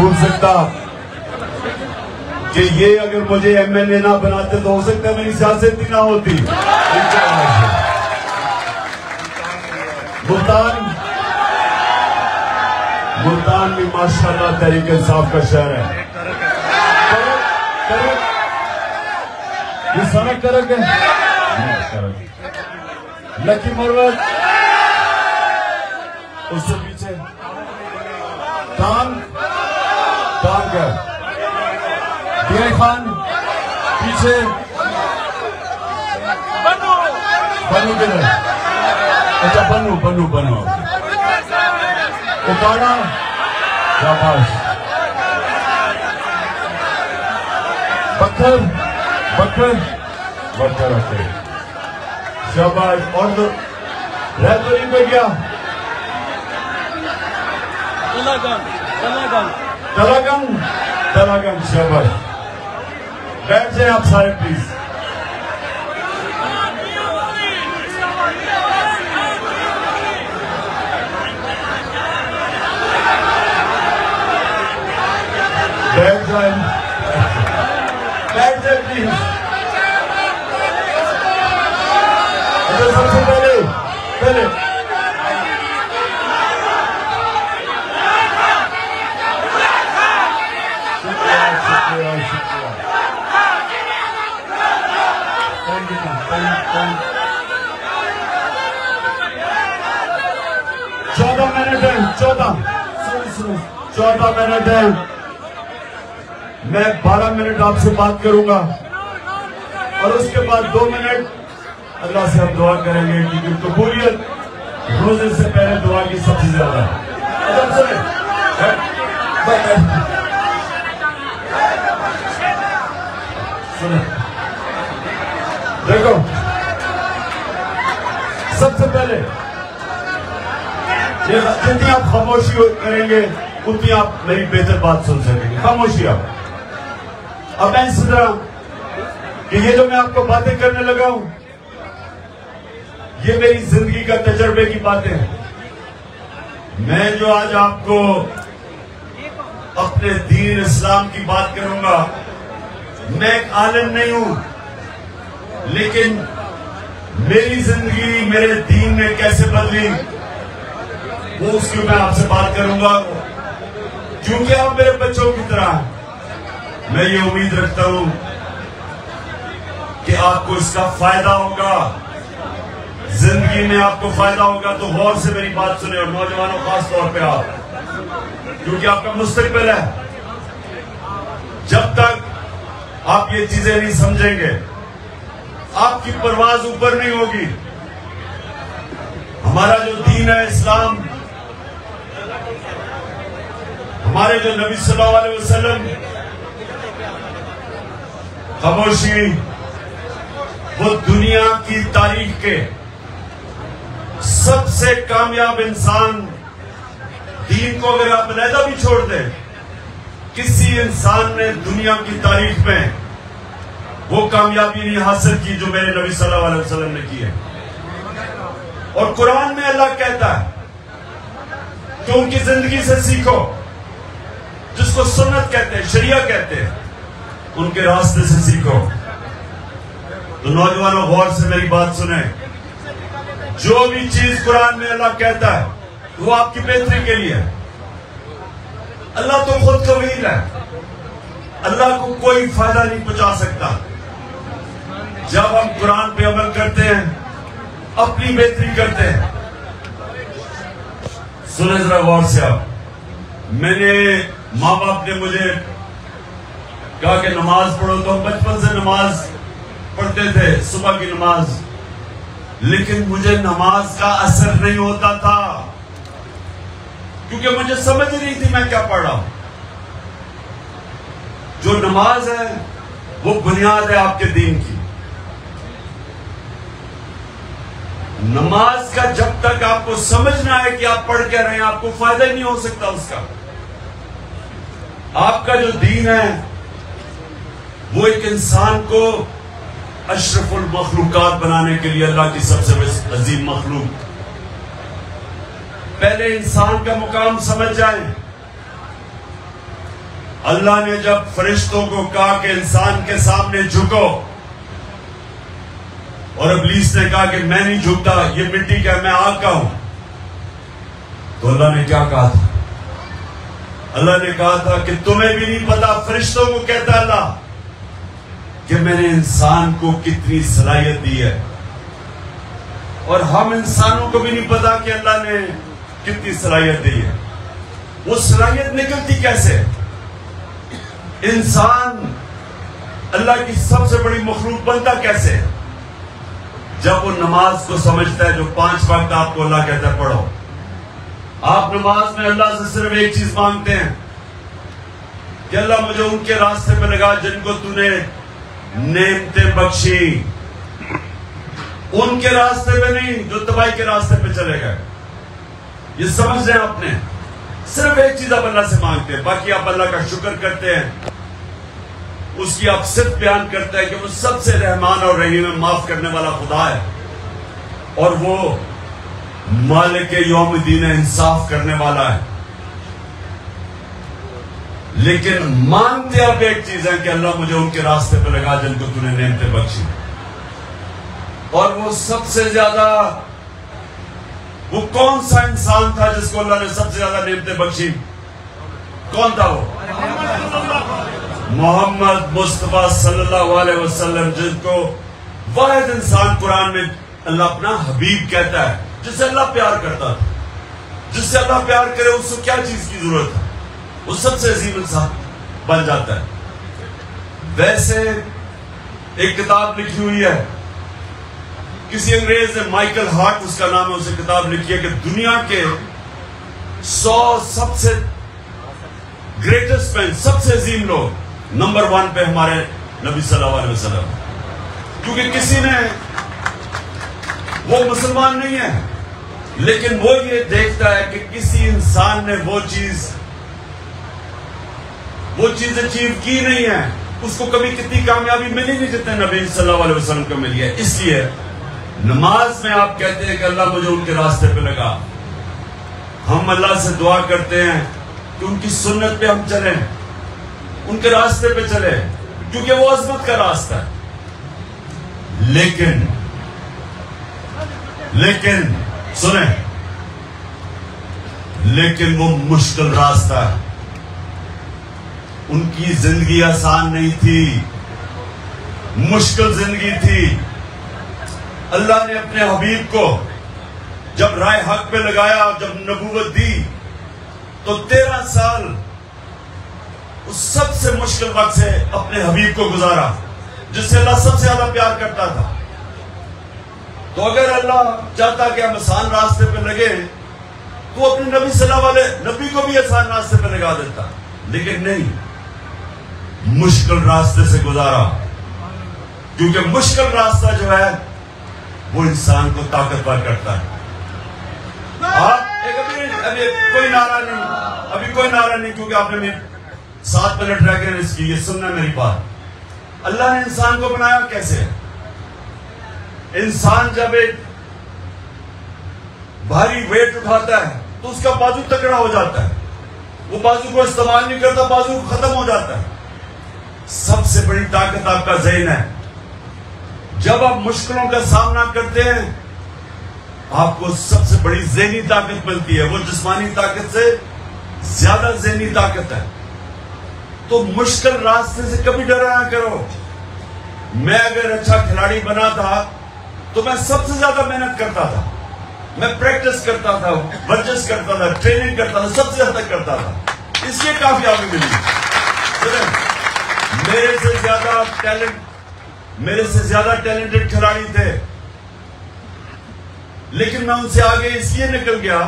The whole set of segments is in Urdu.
بھول سکتا کہ یہ اگر مجھے ایم ایل اے نہ بناتے تو ہو سکتا ہے میری سیاست ہی نہ ہوتی. ملتان بھی ماشاءاللہ تحریک انصاف کا شہر ہے. یہ سڑک کرک ہے لکی مروت اس سے پیچھے ٹانگ ہے ڈی آئی خان پیچھے بنو کدھر اچھا بنو اکاڑا شاباش بکر رکھے شاباش. اور تو رہبری پہ گیا تلاگنگ شاباش. بیٹھ جائیں آپ سارے پلیز. بیٹھ جائیں پلیز. اچھا سب سے پہلے شکریہ 14 منٹ ہے. میں 12 منٹ آپ سے بات کروں گا اور اس کے بعد 2 منٹ اللہ سے ہم دعا کریں گے کیونکہ قبولیت روزے سے پہلے دعا کی سب سے زیادہ ہے. دیکھو سب سے پہلے جتنی آپ خاموشی کریں گے اتنی آپ میری بہتر بات سن سکیں گے. خاموشی آپ. اب میں اس طرح کہ یہ جو میں آپ کو باتیں کرنے لگا ہوں یہ میری زندگی کا تجربے کی باتیں ہیں. میں جو آج آپ کو اپنے دین اسلام کی بات کروں گا میں ایک عالم نہیں ہوں لیکن میری زندگی میرے دین نے کیسے بدلی وہ اس کی میں آپ سے بات کروں گا. کیونکہ آپ میرے بچوں کی طرح ہیں میں یہ امید رکھتا ہوں کہ آپ کو اس کا فائدہ ہوگا. زندگی میں آپ کو فائدہ ہوگا تو غور سے میری بات سنیں اور نوجوانوں خاص طور پہ آپ کیونکہ آپ کا مستقبل ہے. جب تک آپ یہ چیزیں نہیں سمجھیں گے آپ کی پرواز اوپر نہیں ہوگی. ہمارا جو دین ہے اسلام ہمارے جو نبی صلی اللہ علیہ وسلم خاموشی وہ دنیا کی تاریخ کے سب سے کامیاب انسان دین کو اگر آپ علیحدہ بھی چھوڑ دیں کسی انسان نے دنیا کی تاریخ میں وہ کامیابی نہیں حاصل کی جو میرے نبی صلی اللہ علیہ وسلم نے کی ہے. اور قرآن میں اللہ کہتا ہے کہ ان کی زندگی سے سیکھو جس کو سنت کہتے ہیں شریعہ کہتے ہیں ان کے راستے سے سیکھو. تو نوجوانوں غور سے میری بات سنیں. جو بھی چیز قرآن میں اللہ کہتا ہے وہ آپ کی بہتری کے لیے ہے. اللہ تو خود قویل ہے. اللہ کو کوئی فائدہ نہیں پہنچا سکتا. جب ہم قرآن پہ عمل کرتے ہیں اپنی بہتری کرتے ہیں. سنیں ذرا غور سے آپ. میں نے ماں باپ نے مجھے کہا کہ نماز پڑھو تو ہم بچپن سے نماز پڑھتے تھے صبح کی نماز لیکن مجھے نماز کا اثر نہیں ہوتا تھا کیونکہ مجھے سمجھ نہیں تھی میں کیا پڑھ رہا ہوں. جو نماز ہے وہ بنیاد ہے آپ کے دین کی. نماز کا جب تک آپ کو سمجھنا ہے کہ آپ پڑھ کیا رہے ہیں آپ کو فائدہ ہی نہیں ہو سکتا اس کا. آپ کا جو دین ہے وہ ایک انسان کو اشرف المخلوقات بنانے کے لیے اللہ کی سب سے عظیم مخلوق. پہلے انسان کا مقام سمجھ جائیں اللہ نے جب فرشتوں کو کہا کہ انسان کے سامنے جھکو، اور ابلیس نے کہا کہ میں نہیں جھکتا، یہ مٹی کا، میں آگ کا ہوں، تو اللہ نے کیا کہا تھا؟ اللہ نے کہا تھا کہ تمہیں بھی نہیں پتا، فرشتوں کو کہتا اللہ کہ میں نے انسان کو کتنی صلاحیت دی ہے، اور ہم انسانوں کو بھی نہیں پتا کہ اللہ نے کتنی صلاحیت دی ہے۔ وہ صلاحیت نکلتی کیسے؟ انسان اللہ کی سب سے بڑی مخلوق بنتا کیسے؟ جب وہ نماز کو سمجھتا ہے، جو 5 وقت آپ کو اللہ کہتا ہے پڑھو۔ آپ نماز میں اللہ سے صرف ایک چیز مانگتے ہیں کہ اللہ مجھے ان کے راستے پہ لگا جن کو تو نے نعمتیں بخشی، ان کے راستے پہ نہیں جو تباہی کے راستے پہ چلے گئے۔ یہ سمجھ لیں آپ نے، صرف ایک چیز آپ اللہ سے مانگتے ہیں، باقی آپ اللہ کا شکر کرتے ہیں، اس کی آپ صرف بیان کرتے ہیں کہ وہ سب سے رحمان اور رحیم، معاف کرنے والا خدا ہے، اور وہ مالک یوم الدین، انصاف کرنے والا ہے۔ لیکن مانتے آپ ایک چیز ہے کہ اللہ مجھے ان کے راستے پہ لگا جن کو تو نے نعمتیں بخشی، اور وہ سب سے زیادہ، وہ کون سا انسان تھا جس کو اللہ نے سب سے زیادہ نعمتیں بخشی؟ کون تھا وہ؟ محمد مصطفیٰ صلی اللہ علیہ وسلم، جن کو واحد انسان قرآن میں اللہ اپنا حبیب کہتا ہے، جس سے اللہ پیار کرتا تھا۔ جس سے اللہ پیار کرے اس کو کیا چیز کی ضرورت ہے؟ وہ سب سے عظیم انسان بن جاتا ہے۔ ویسے ایک کتاب لکھی ہوئی ہے، کسی انگریز نے، مائیکل ہارٹ اس کا نام ہے، اسے کتاب لکھی ہے کہ دنیا کے 100 سب سے گریٹسٹ مین، سب سے عظیم لوگ، نمبر 1 پہ ہمارے نبی صلی اللہ علیہ وسلم، کیونکہ کسی نے، وہ مسلمان نہیں ہے لیکن وہ یہ دیکھتا ہے کہ کسی انسان نے وہ چیز اچیو کی نہیں ہے، اس کو کبھی کتنی کامیابی ملی نہیں جتنے نبی صلی اللہ علیہ وسلم کو ملی ہے۔ اس لیے نماز میں آپ کہتے ہیں کہ اللہ مجھے ان کے راستے پہ لگا، ہم اللہ سے دعا کرتے ہیں کہ ان کی سنت پہ ہم چلیں، ان کے راستے پہ چلیں، کیونکہ وہ عظمت کا راستہ ہے۔ لیکن سنیں، لیکن وہ مشکل راستہ ہے، ان کی زندگی آسان نہیں تھی، مشکل زندگی تھی۔ اللہ نے اپنے حبیب کو جب رائے حق پہ لگایا، جب نبوت دی، تو 13 سال اس سب سے مشکل وقت سے اپنے حبیب کو گزارا، جس سے اللہ سب سے زیادہ پیار کرتا تھا۔ تو اگر اللہ چاہتا کہ ہم آسان راستے پہ لگے تو اپنے نبی صلی اللہ علیہ نبی کو بھی آسان راستے پہ لگا دیتا، لیکن نہیں، مشکل راستے سے گزارا، کیونکہ مشکل راستہ جو ہے وہ انسان کو طاقتور کرتا ہے۔ ابھی کوئی نعرہ نہیں، کیونکہ آپ نے 7 منٹ رہ گئے اس کی، یہ سننا میری بات۔ اللہ نے انسان کو بنایا کیسے؟ انسان جب ایک بھاری ویٹ اٹھاتا ہے تو اس کا بازو تکڑا ہو جاتا ہے، وہ بازو کو استعمال نہیں کرتا، بازو ختم ہو جاتا ہے۔ سب سے بڑی طاقت آپ کا ذہن ہے۔ جب آپ مشکلوں کا سامنا کرتے ہیں، آپ کو سب سے بڑی ذہنی طاقت ملتی ہے، وہ جسمانی طاقت سے زیادہ ذہنی طاقت ہے۔ تو مشکل راستے سے کبھی ڈرا نہ کرو۔ میں اگر اچھا کھلاڑی بنا تھا تو میں سب سے زیادہ محنت کرتا تھا، میں پریکٹس کرتا تھا، ورزش کرتا تھا، ٹریننگ کرتا تھا، سب سے زیادہ کرتا تھا، اس لیے کامیابی ملی۔ میرے سے زیادہ ٹیلنٹڈ کھلاڑی تھے، لیکن میں ان سے آگے اس لیے نکل گیا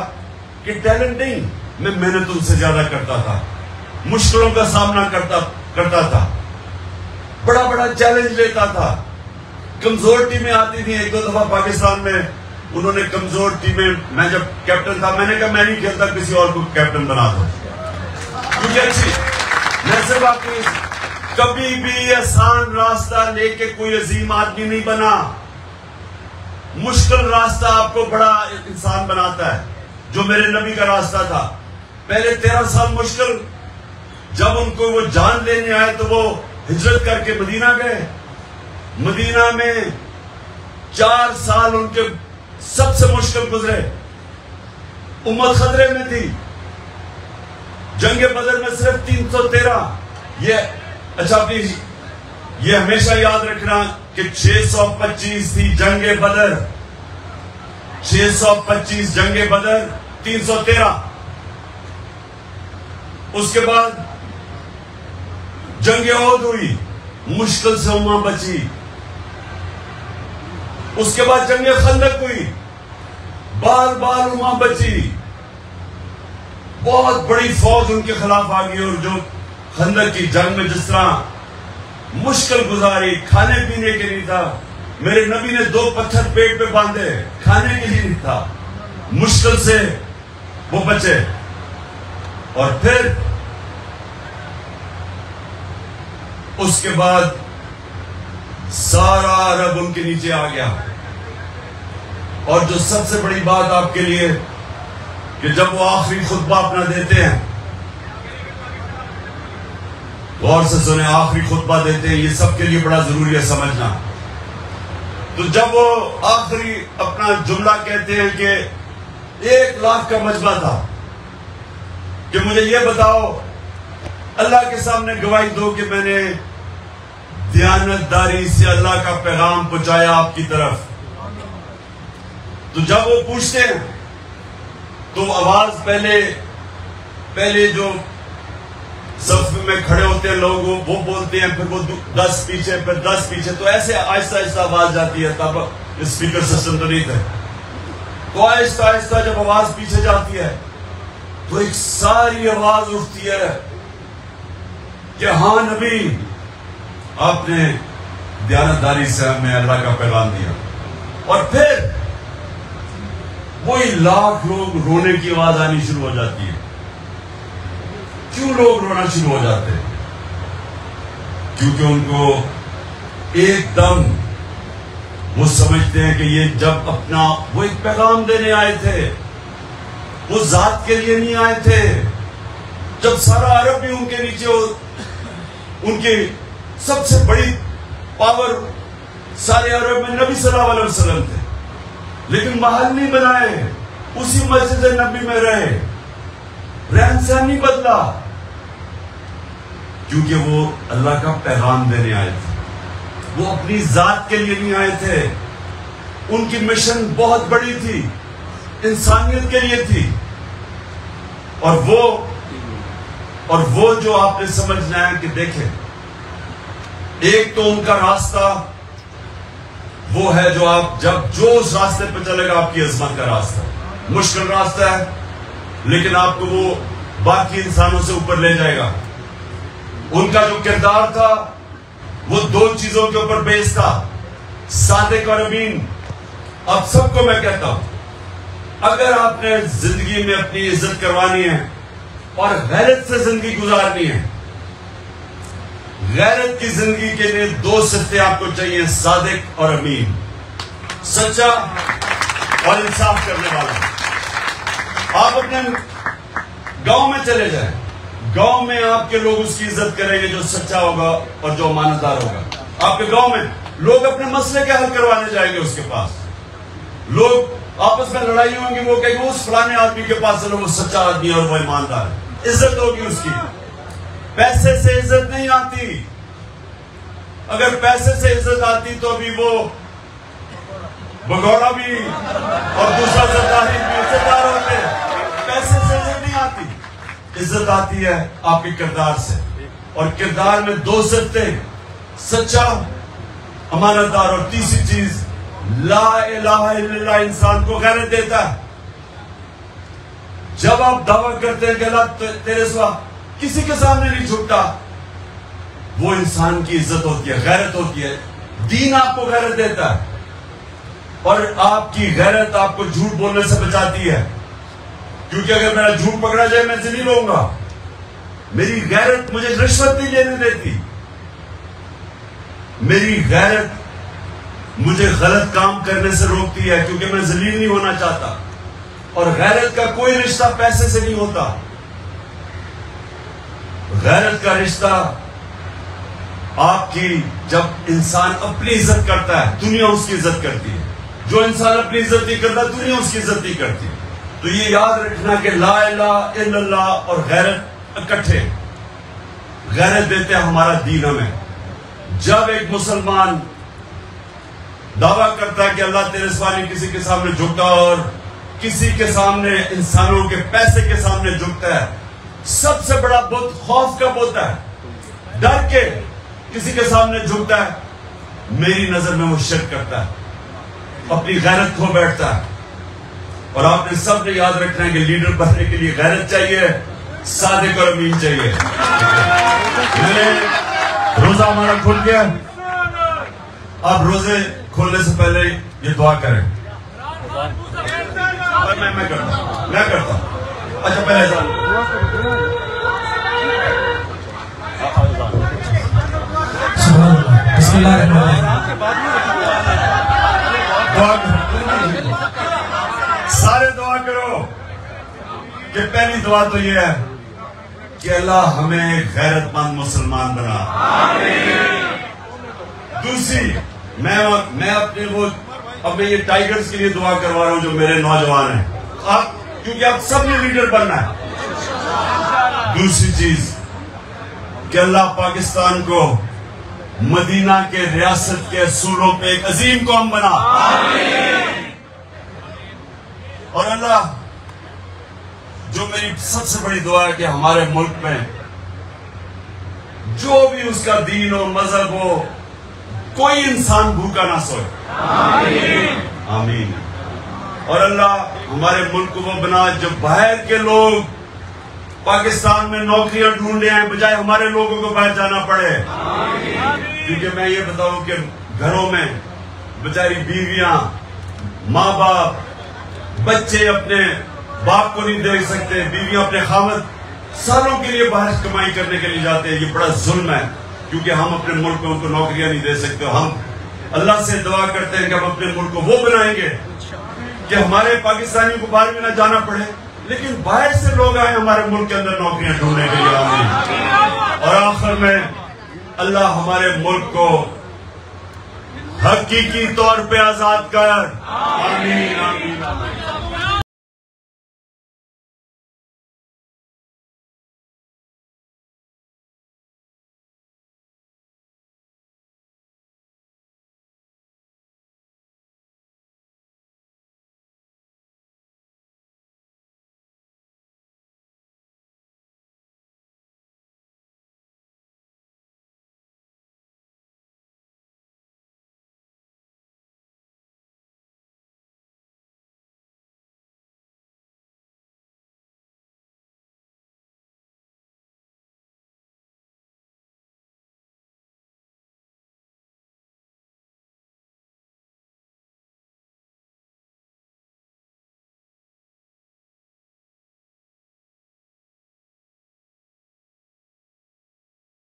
کہ ٹیلنٹ نہیں، میں محنت ان سے زیادہ کرتا تھا، مشکلوں کا سامنا کرتا تھا، بڑا بڑا چیلنج لیتا تھا۔ کمزور ٹیمیں آتی تھیں، 1-2 دفعہ پاکستان میں انہوں نے کمزور ٹیمیں، میں جب کیپٹن تھا میں نے کہا میں نہیں کھیلتا، کسی اور کو کیپٹن بنا دو، کیونکہ اچھی میں صرف آپ کو کبھی بھی آسان راستہ لے کے کوئی عظیم آدمی نہیں بنا۔ مشکل راستہ آپ کو بڑا انسان بناتا ہے، جو میرے نبی کا راستہ تھا۔ پہلے 13 سال مشکل، جب ان کو وہ جان لینے آئے تو وہ ہجرت کر کے مدینہ گئے. مدینہ میں 4 سال ان کے سب سے مشکل گزرے. امت خطرے میں تھی. جنگ بدر میں صرف 313. یہ ہمیشہ یاد رکھنا کہ 625 تھی جنگ بدر. 625 جنگ بدر، 313. اس کے بعد جنگ احد ہوئی، مشکل سے امت بچی. اس کے بعد جنگ خندق ہوئی، بار بار امت بچی. بہت بڑی فوج ان کے خلاف آ گئی، اور جو خندق کی جنگ میں جس طرح مشکل گزاری، کھانے پینے کے نہیں تھا. میرے نبی نے 2 پتھر پیٹ پہ باندھے، کھانے کے لیے نہیں تھا. مشکل سے وہ بچے. اور پھر اس کے بعد سارا عرب ان کے نیچے آ گیا. اور جو سب سے بڑی بات آپ کے لیے کہ جب وہ آخری خطبہ اپنا دیتے ہیں، غور سے سنیں، آخری خطبہ دیتے ہیں، یہ سب کے لیے بڑا ضروری ہے سمجھنا. تو جب وہ آخری اپنا جملہ کہتے ہیں کہ 1 لاکھ کا مجمع تھا کہ مجھے یہ بتاؤ، اللہ کے سامنے گواہی دو کہ میں نے دیانتداری سے اللہ کا پیغام پہنچایا آپ کی طرف. تو جب وہ پوچھتے ہیں تو آواز پہلے جو صف میں کھڑے ہوتے ہیں لوگ وہ بولتے ہیں، پھر وہ 10 پیچھے، پھر 10 پیچھے، تو ایسے آہستہ آہستہ آواز جاتی ہے. تب اسپیکر سسٹم تو نہیں تھا. تو آہستہ آہستہ جب آواز پیچھے جاتی ہے تو ایک ساری آواز اٹھتی ہے کہ ہاں نبی، آپ نے دیانتداری سے ہمیں اللہ کا پیغام دیا. اور پھر وہی لاکھ لوگ رونے کی آواز آنی شروع ہو جاتی ہے. کیوں لوگ رونا شروع ہو جاتے ہیں؟ کیونکہ ان کو ایک دم وہ سمجھتے ہیں کہ یہ جب اپنا وہ ایک پیغام دینے آئے تھے، وہ ذات کے لیے نہیں آئے تھے. جب سارا عرب بھی ان کے نیچے ان کی سب سے بڑی پاور سارے عرب میں نبی صلی اللہ علیہ وسلم تھے، لیکن محل نہیں بنائے، اسی مسجد نبی میں رہے، رہن سہن نہیں بدلا، کیونکہ وہ اللہ کا پیغام دینے آئے تھے. وہ اپنی ذات کے لیے نہیں آئے تھے. ان کی مشن بہت بڑی تھی، انسانیت کے لیے تھی. اور وہ جو آپ نے سمجھنا ہے کہ دیکھیں، ایک تو ان کا راستہ وہ ہے جو آپ جو اس راستے پہ چلے گا آپ کی عظمت کا راستہ. مشکل راستہ ہے لیکن آپ کو وہ باقی انسانوں سے اوپر لے جائے گا. ان کا جو کردار تھا وہ 2 چیزوں کے اوپر بیس تھا، صادق اور امین. اب سب کو میں کہتا ہوں، اگر آپ نے زندگی میں اپنی عزت کروانی ہے اور غیرت سے زندگی گزارنی ہے، غیرت کی زندگی کے لیے 2 صفتیں آپ کو چاہیے، صادق اور امین، سچا اور انصاف کرنے والا. آپ اپنے گاؤں میں چلے جائیں، گاؤں میں آپ کے لوگ اس کی عزت کریں گے جو سچا ہوگا اور جو امانت دار ہوگا. آپ کے گاؤں میں لوگ اپنے مسئلے کے حل کروانے جائیں گے اس کے پاس. لوگ آپس میں لڑائی ہوں گی، وہ کہیں گے اس فلانے آدمی کے پاس چلو، وہ سچا آدمی اور وہ ایماندار ہے. عزت ہوگی اس کی. پیسے سے عزت نہیں آتی. اگر پیسے سے عزت آتی تو ابھی وہ بگوڑا بھی اور دوسرا سرداری بھی عزتدار ہوتے. پیسے سے عزت نہیں آتی. عزت آتی ہے آپ کے کردار سے، اور کردار میں 2 صفتیں، سچا، امانت دار، اور تیسری چیز لا الہ الا اللہ انسان کو غیرت دیتا ہے. جب آپ دعویٰ کرتے ہیں کہ اللہ تیرے سوا کسی کے سامنے نہیں جھکتا، وہ انسان کی عزت ہوتی ہے، غیرت ہوتی ہے. دین آپ کو غیرت دیتا ہے، اور آپ کی غیرت آپ کو جھوٹ بولنے سے بچاتی ہے. کیونکہ اگر میرا جھوٹ پکڑا جائے میں ذلیل ہوں گا. میری غیرت مجھے رشوت نہیں لینے دیتی. میری غیرت مجھے غلط کام کرنے سے روکتی ہے، کیونکہ میں ذلیل نہیں ہونا چاہتا. اور غیرت کا کوئی رشتہ پیسے سے نہیں ہوتا. غیرت کا رشتہ آپ کی، جب انسان اپنی عزت کرتا ہے دنیا اس کی عزت کرتی ہے، جو انسان اپنی عزت نہیں کرتا دنیا اس کی عزت نہیں کرتی. تو یہ یاد رکھنا کہ لا الہ الا اللہ اور غیرت اکٹھے غیرت دیتے ہیں ہمارا دین ہمیں. جب ایک مسلمان دعویٰ کرتا ہے کہ اللہ تیرے سوا نہیں کسی کے سامنے جھکتا اور کسی کے سامنے انسانوں کے پیسے کے سامنے جھکتا ہے، سب سے بڑا بت خوف کا بت ہے، ڈر کے کسی کے سامنے جھکتا ہے، میری نظر میں وہ شرک کرتا ہے، اپنی غیرت کھو بیٹھتا ہے. اور آپ نے سب نے یاد رکھنا ہے کہ لیڈر بننے کے لیے غیرت چاہیے، صادق اور امین چاہیے. روزہ ہمارا کھل گیا، آپ روزے کھولنے سے پہلے یہ دعا کریں. میں کرتا ہوں. اچھا پہلے بسم اللہ الرحمن الرحیم. سارے دعا کرو کہ پہلی دعا تو یہ ہے کہ اللہ ہمیں غیرت مند مسلمان بنا. دوسری میں اپنے وہ اب میں یہ ٹائیگرز کے لیے دعا کروا رہا ہوں جو میرے نوجوان ہیں، آپ کیونکہ آپ سب نے لیڈر بننا ہے. دوسری چیز کہ اللہ پاکستان کو مدینہ کے ریاست کے اصولوں پہ ایک عظیم قوم بنا. اور اللہ جو میری سب سے بڑی دعا ہے کہ ہمارے ملک میں جو بھی اس کا دین و مذہب ہو کوئی انسان بھوکا نہ سوئے. آمین. اور اللہ ہمارے ملک کو وہ بنا جو باہر کے لوگ پاکستان میں نوکریاں ڈھونڈے ہیں بجائے ہمارے لوگوں کو باہر جانا پڑے. کیونکہ میں یہ بتاؤں کہ گھروں میں بیچاری بیویاں، ماں باپ، بچے اپنے باپ کو نہیں دیکھ سکتے، بیویاں اپنے خاوند سالوں کے لیے باہر کمائی کرنے کے لیے جاتے ہیں. یہ بڑا ظلم ہے کیونکہ ہم اپنے ملک میں ان کو نوکریاں نہیں دے سکتے. ہم اللہ سے دعا کرتے ہیں کہ ہم اپنے ملک کو وہ بنائیں گے کہ ہمارے پاکستانیوں کو باہر بھی نہ جانا پڑے لیکن باہر سے لوگ آئے ہمارے ملک کے اندر نوکریاں ڈھونڈنے کے لیے. آمین. اور آخر میں اللہ ہمارے ملک کو حقیقی طور پہ آزاد کر. آمین آمین آمین.